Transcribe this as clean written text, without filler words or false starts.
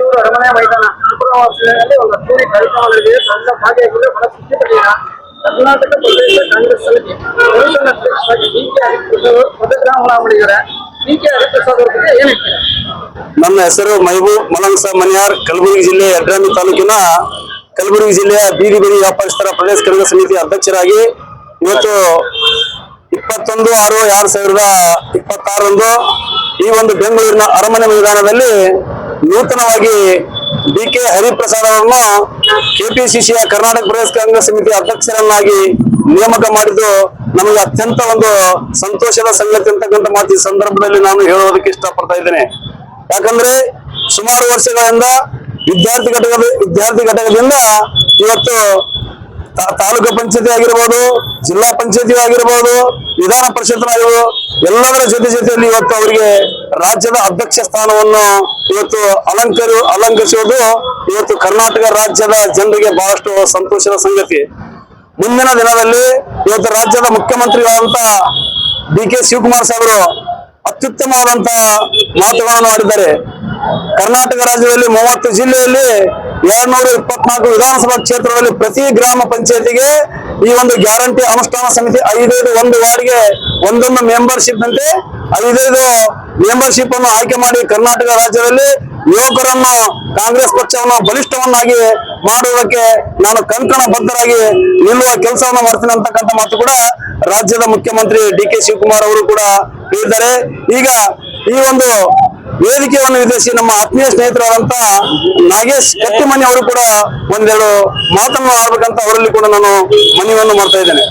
ಬೆಂಗಳೂರು ಅರಮನೆ ಮೈದಾನ ಶುಕ್ರವಾರದಲ್ಲಿ ಒಂದು ಅದ್ದೂರಿ ಕಾರ್ಯಕ್ರಮಗಳಿಗೆ ತಂಡ ಭಾಗಿಯಾಗಿದ್ದು ಬಹಳ ಖುಷಿ ಪಟ್ಟಿದ್ದೀರಾ. ಕರ್ನಾಟಕ ಪ್ರದೇಶ ಕಾಂಗ್ರೆಸ್ ಸಮಿತಿ ನೂತನ ಅಧ್ಯಕ್ಷರಾಗಿ ಡಿ.ಕೆ. ಹರಿಪ್ರಸಾದ್ ಪದಗ್ರಹಣ ಮಾಡಿದ್ದಾರೆ. ಡಿ.ಕೆ. ಹರಿಪ್ರಸಾದ್ ಅವರ ಬಗ್ಗೆ ಏನ್ ಹೇಳ್ತೀರಾ? ನನ್ನ ಹೆಸರು ಮೈಬೂಬ್ ಮಲಂಗ್ಸ ಮನ್ಯಾರ್, ಕಲಬುರಗಿ ಜಿಲ್ಲೆ ಯಡ್ರಾಮಿ ತಾಲೂಕಿನ ಕಲಬುರಗಿ ಜಿಲ್ಲೆಯ ಬೀದಿ ಬೀದಿ ವ್ಯಾಪಾರಸ್ಥರ ಪ್ರದೇಶ ಕಾಂಗ್ರೆಸ್ ಸಮಿತಿ ಅಧ್ಯಕ್ಷರಾಗಿ ಇವತ್ತು 21/6/2026 ಈ ಒಂದು ಬೆಂಗಳೂರಿನ ಅರಮನೆ ಮೈದಾನದಲ್ಲಿ ನೂತನವಾಗಿ ಡಿ.ಕೆ. ಹರಿಪ್ರಸಾದ್ ಅವರನ್ನು ಕೆಪಿಸಿಸಿಯ ಕರ್ನಾಟಕ ಪ್ರದೇಶ ಕಾಂಗ್ರೆಸ್ ಸಮಿತಿ ಅಧ್ಯಕ್ಷರನ್ನಾಗಿ ನೇಮಕ ಮಾಡಿದ್ದು ನಮಗೆ ಅತ್ಯಂತ ಒಂದು ಸಂತೋಷದ ಸಂಗತಿ ಅಂತಕ್ಕಂಥ ಮಾತು ಈ ಸಂದರ್ಭದಲ್ಲಿ ನಾನು ಹೇಳೋದಕ್ಕೆ ಇಷ್ಟಪಡ್ತಾ ಇದ್ದೇನೆ. ಯಾಕಂದ್ರೆ ಸುಮಾರು ವರ್ಷಗಳಿಂದ ವಿದ್ಯಾರ್ಥಿ ಘಟಕದಿಂದ ಇವತ್ತು ತಾಲೂಕು ಪಂಚಾಯತಿ ಆಗಿರ್ಬೋದು, ಜಿಲ್ಲಾ ಪಂಚಾಯತಿ ಆಗಿರ್ಬೋದು, ವಿಧಾನ ಪರಿಷತ್ ಆಗಿರ್ಬೋದು, ಎಲ್ಲದರ ಜೊತೆಯಲ್ಲಿ ಇವತ್ತು ಅವರಿಗೆ ರಾಜ್ಯದ ಅಧ್ಯಕ್ಷ ಸ್ಥಾನವನ್ನು ಇವತ್ತು ಅಲಂಕರಿಸುವುದು ಇವತ್ತು ಕರ್ನಾಟಕ ರಾಜ್ಯದ ಜನರಿಗೆ ಬಹಳಷ್ಟು ಸಂತೋಷದ ಸಂಗತಿ. ಮುಂದಿನ ದಿನದಲ್ಲಿ ಇವತ್ತು ರಾಜ್ಯದ ಮುಖ್ಯಮಂತ್ರಿಗಳಂತ ಡಿ.ಕೆ. ಶಿವಕುಮಾರ್ ಸಾಹೇಬರು ಅತ್ಯುತ್ತಮವಾದಂತಹ ಮಾತುಗಳನ್ನು ಆಡಿದ್ದಾರೆ. ಕರ್ನಾಟಕ ರಾಜ್ಯದಲ್ಲಿ 30 ಜಿಲ್ಲೆಯಲ್ಲಿ 224 ವಿಧಾನಸಭಾ ಕ್ಷೇತ್ರದಲ್ಲಿ ಪ್ರತಿ ಗ್ರಾಮ ಪಂಚಾಯತಿಗೆ ಈ ಒಂದು ಗ್ಯಾರಂಟಿ ಅನುಷ್ಠಾನ ಸಮಿತಿ 5 ಒಂದು ವಾರ್ಡ್ಗೆ ಒಂದೊಂದು ಮೆಂಬರ್ಶಿಪ್ ನಂತೆ 5 ಮೆಂಬರ್ಶಿಪ್ ಅನ್ನು ಆಯ್ಕೆ ಮಾಡಿ ಕರ್ನಾಟಕ ರಾಜ್ಯದಲ್ಲಿ ಯುವಕರನ್ನು ಕಾಂಗ್ರೆಸ್ ಪಕ್ಷವನ್ನು ಬಲಿಷ್ಠವನ್ನಾಗಿ ಮಾಡುವುದಕ್ಕೆ ನಾನು ಕಂಕಣ ಬದ್ಧರಾಗಿ ನಿಲ್ಲುವ ಕೆಲಸವನ್ನು ಮಾಡ್ತೀನಿ ಅಂತಕ್ಕಂಥ ಮಾತು ಕೂಡ ರಾಜ್ಯದ ಮುಖ್ಯಮಂತ್ರಿ ಡಿ.ಕೆ. ಶಿವಕುಮಾರ್ ಅವರು ಕೂಡ ಹೇಳಿದ್ದಾರೆ. ಈಗ ಈ ಒಂದು ವೇದಿಕೆಯನ್ನು ವಿಧಿಸಿ ನಮ್ಮ ಆತ್ಮೀಯ ಸ್ನೇಹಿತರಾದಂತ ನಾಗೇಶ್ ಕಟ್ಟಿಮನಿ ಅವರು ಕೂಡ ಒಂದೆರಡು ಮಾತನ್ನು ಆಡ್ಬೇಕಂತ ಅವರಲ್ಲಿ ಕೂಡ ನಾನು ಮನವಿಯನ್ನು ಮಾಡ್ತಾ ಇದ್ದೇನೆ.